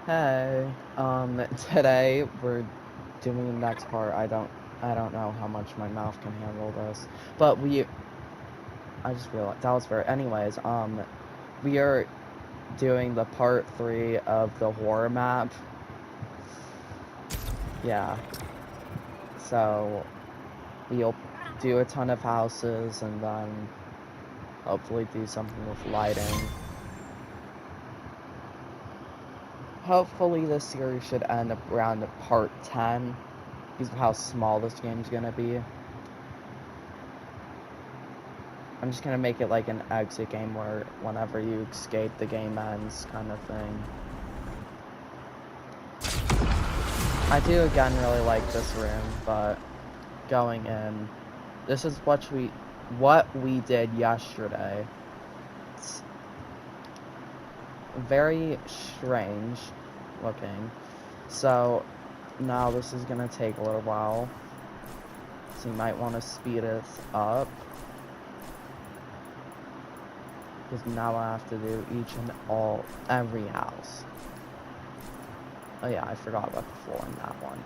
Hey, today we're doing the next part. I don't know how much my mouth can handle this, but I just realized that was very, anyways, we are doing the part 3 of the horror map. Yeah, so we'll do a ton of houses and then hopefully do something with lighting. Hopefully this series should end up around part 10 because of how small this game's gonna be. I'm just gonna make it like an exit game where whenever you escape, the game ends, kind of thing. I do again really like this room, but going in, this is what we did yesterday. It's very strange looking. So now this is gonna take a little while. So you might want to speed it up. Because now I have to do every house. Oh yeah, I forgot about the floor in that one.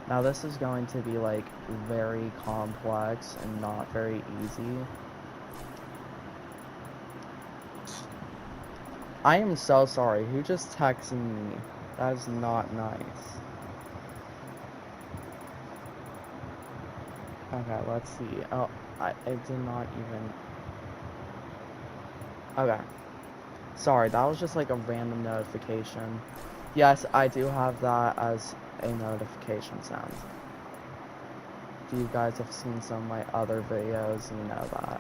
Now this is going to be like very complex and not very easy. I am so sorry. Who just texted me? That is not nice. Okay, let's see. Oh, it did not even... Okay. Sorry, that was just like a random notification. Yes, I do have that as a notification sound. If you guys have seen some of my other videos, you know that.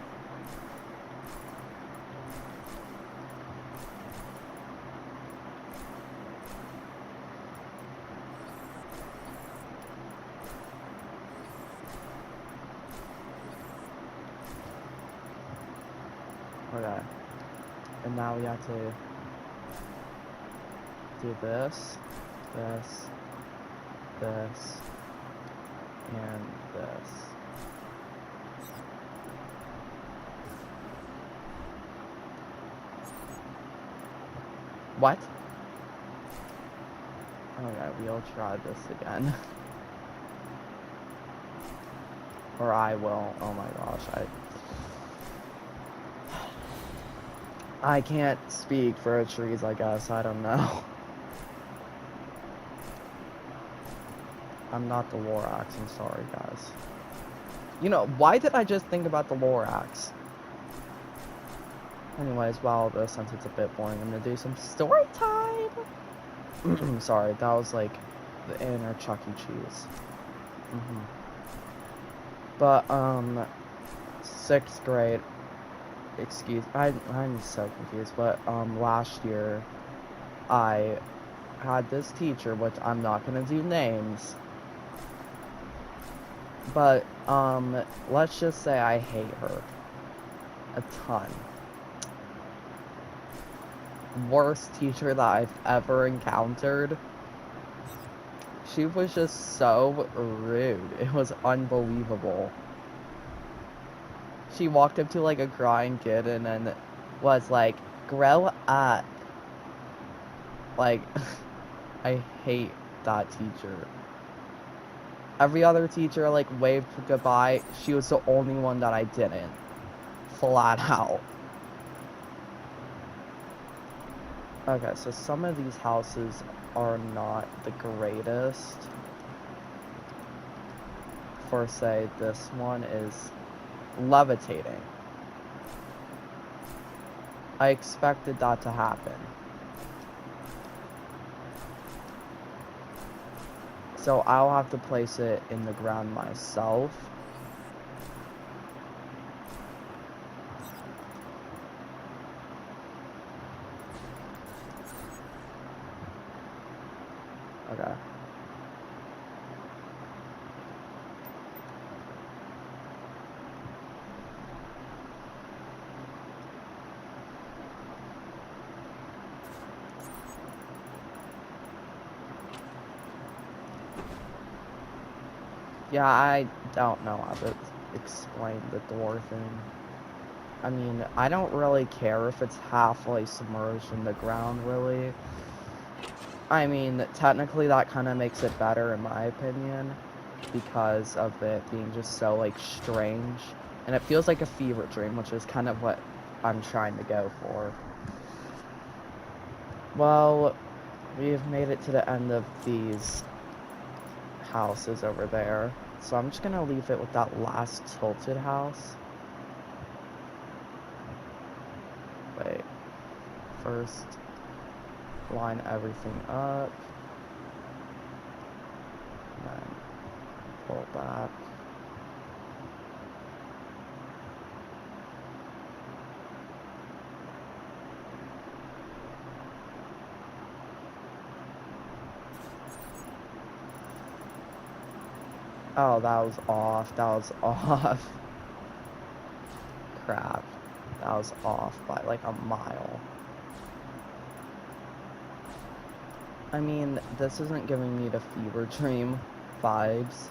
Okay. And now we have to do this, this, this, and this. What? Okay, we'll try this again. Or I will. Oh my gosh, I can't speak for trees, I guess. I don't know. I'm not the Lorax, I'm sorry, guys. You know, why did I just think about the Lorax? Anyways, since it's a bit boring, I'm gonna do some story time! Sorry, that was like the inner Chuck E. Cheese. But, 6th grade, I'm so confused, but, last year, I had this teacher, which I'm not gonna do names, but, let's just say I hate her. A ton. Worst teacher that I've ever encountered. She was just so rude. It was unbelievable. She walked up to like a crying kid and then was like, grow up. Like, I hate that teacher. Every other teacher like waved goodbye. She was the only one that I didn't. Flat out. Okay, so some of these houses are not the greatest. For say, this one is levitating. I expected that to happen. So I'll have to place it in the ground myself. Okay. Yeah, I don't know how to explain the door thing. I mean, I don't really care if it's halfway submerged in the ground, really. I mean, technically that kind of makes it better in my opinion, because of it being just so, like, strange. And it feels like a fever dream, which is kind of what I'm trying to go for. Well, we've made it to the end of these houses over there. So I'm just gonna leave it with that last tilted house. Wait. First, line everything up. And then pull back. Oh, that was off. That was off. Crap. That was off by like a mile. I mean, this isn't giving me the fever dream vibes.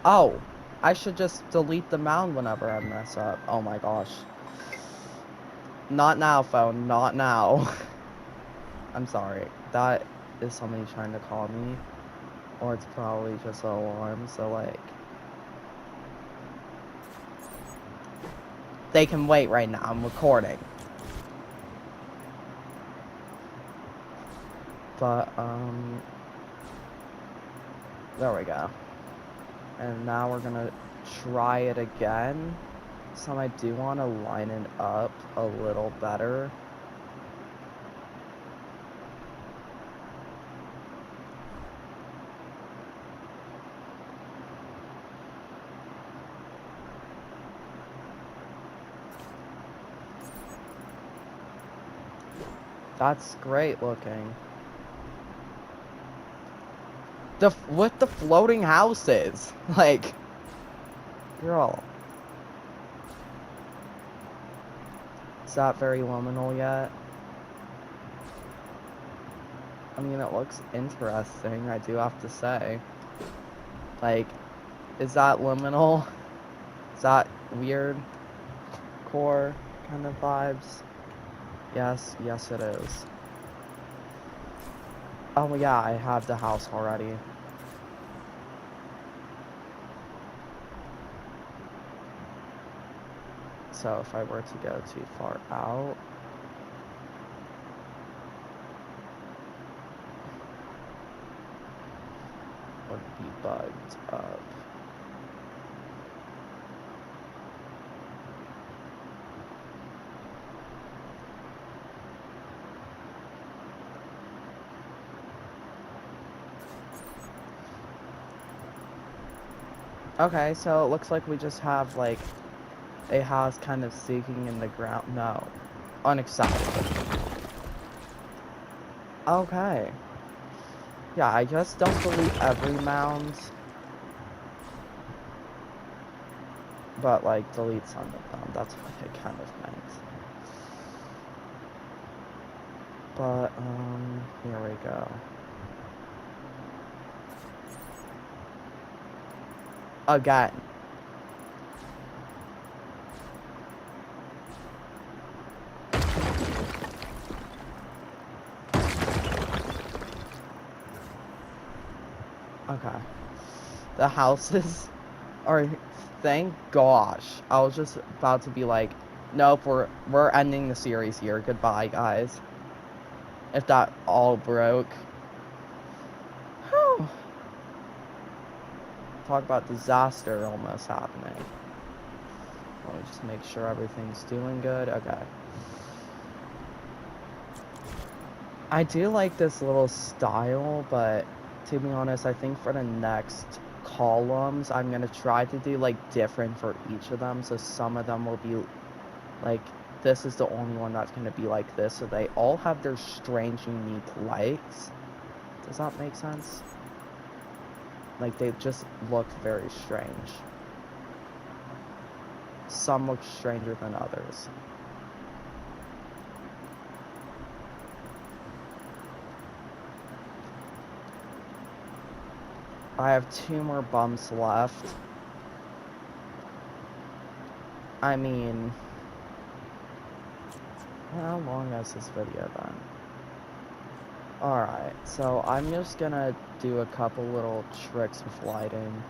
Oh! I should just delete the mound whenever I mess up. Oh my gosh. Not now, phone. Not now. I'm sorry. That is somebody trying to call me. Or it's probably just an alarm, so like... They can wait right now. I'm recording. But, there we go. And now we're gonna try it again. So I do want to line it up a little better. That's great looking. With the floating houses, like, girl. Is that very liminal yet? I mean, it looks interesting, I do have to say. Like, is that liminal? Is that weird core kind of vibes? Yes, yes it is. Oh yeah, I have the house already. So if I were to go too far out, would be bugged up. Okay, so it looks like we just have like a house kind of sinking in the ground. No. Unacceptable. Okay. Yeah, I just don't delete every mound. But like delete some of them. That's what I kind of meant. But here we go. Again. Okay. The houses are, thank gosh. I was just about to be like, nope, we're ending the series here. Goodbye, guys. If that all broke. Whew. Talk about disaster almost happening. Let me just make sure everything's doing good. Okay. I do like this little style, but to be honest, I think for the next columns, I'm going to try to do, like, different for each of them. So some of them will be, like, this is the only one that's going to be like this. So they all have their strange, unique lights. Does that make sense? Like, they just look very strange. Some look stranger than others. I have 2 more bumps left. I mean, how long is this video then? Alright, so I'm just gonna do a couple little tricks with lighting.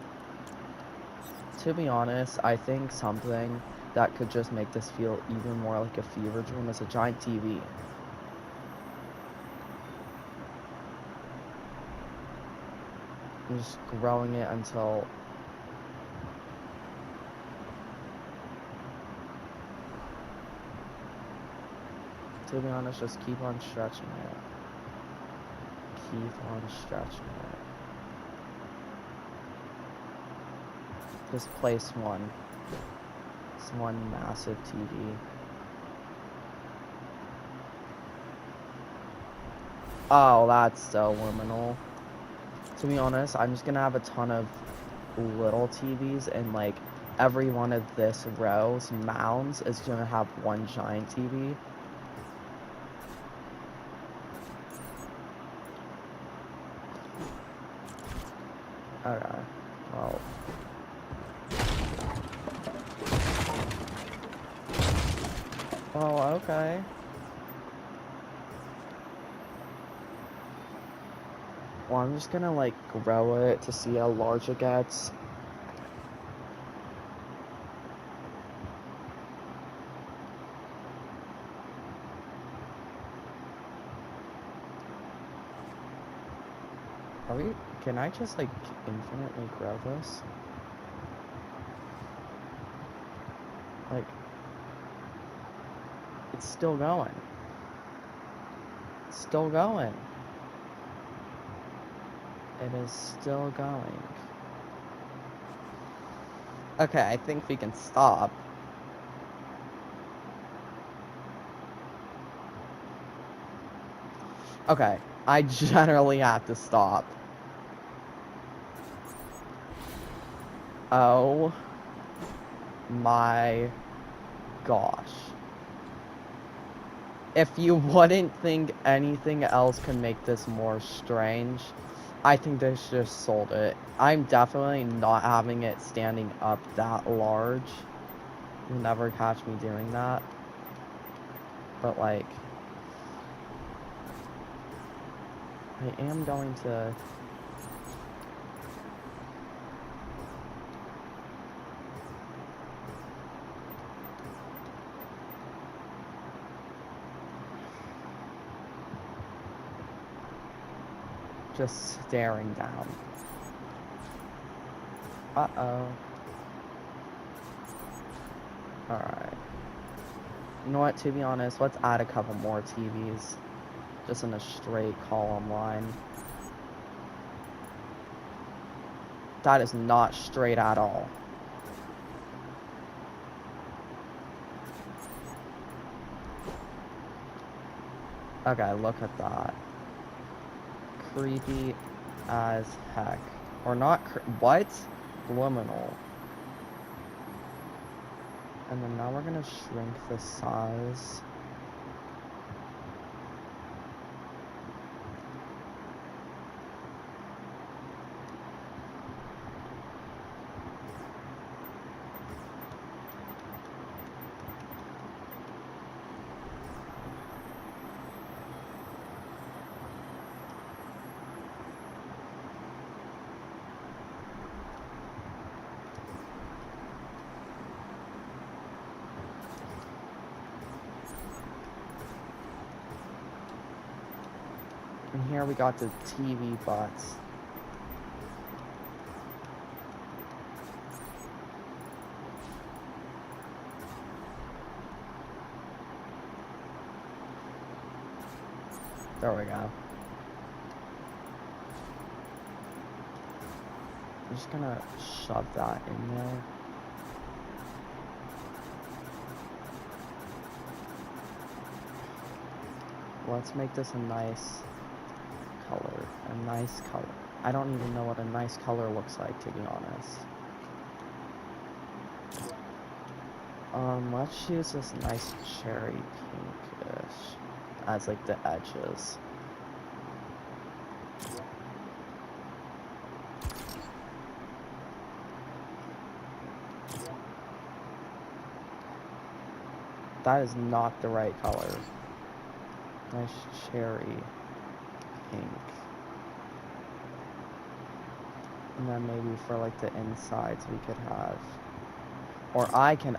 To be honest, I think something that could just make this feel even more like a fever dream is a giant TV. I'm just growing it until... To be honest, just keep on stretching it. Keep on stretching it. Just place one. It's one massive TV. Oh, that's so liminal. To be honest, I'm just gonna have a ton of little TVs, and like every one of this row's mounds is gonna have one giant TV. Okay, well. Oh, okay. Well, I'm just gonna like grow it to see how large it gets. Can I just like infinitely grow this? Like, it's still going. It's still going. It is still going. Okay, I think we can stop. Okay, I generally have to stop. Oh my gosh. If you wouldn't think anything else can make this more strange, I think they should have sold it. I'm definitely not having it standing up that large. You'll never catch me doing that. But like, I am going to... just staring down. Uh-oh. Alright. You know what, to be honest, let's add a couple more TVs. Just in a straight column line. That is not straight at all. Okay, look at that. Creepy as heck. Or not what? Liminal. And then now we're gonna shrink the size. And here we got the TV butts. There we go. I'm just gonna shove that in there. Let's make this a nice color. A nice color. I don't even know what a nice color looks like, to be honest. Let's use this nice cherry pinkish as like the edges. That is not the right color. Nice cherry pink. And then maybe for like the insides we could have, or I don't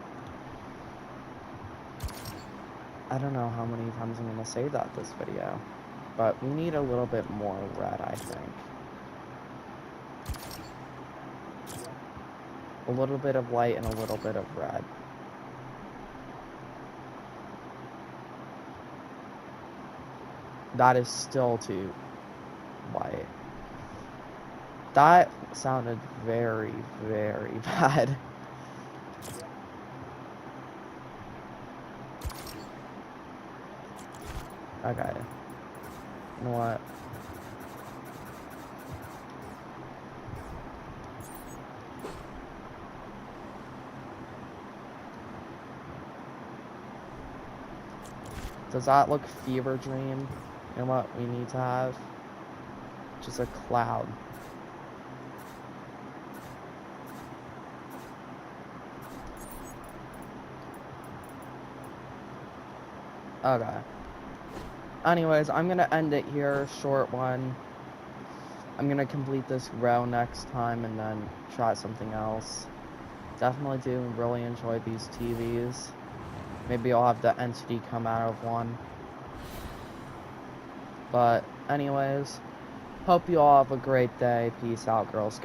know how many times I'm gonna say that this video, but we need a little bit more red, I think. A little bit of white and a little bit of red. That is still too white. That sounded very, very bad. Okay. You know what? Does that look fever dream? You know what we need to have? Just a cloud. Okay. Anyways, I'm gonna end it here, short one. I'm gonna complete this row next time and then try something else. Definitely do really enjoy these TVs. Maybe I'll have the entity come out of one. But anyways, hope you all have a great day. Peace out, Girl Scouts.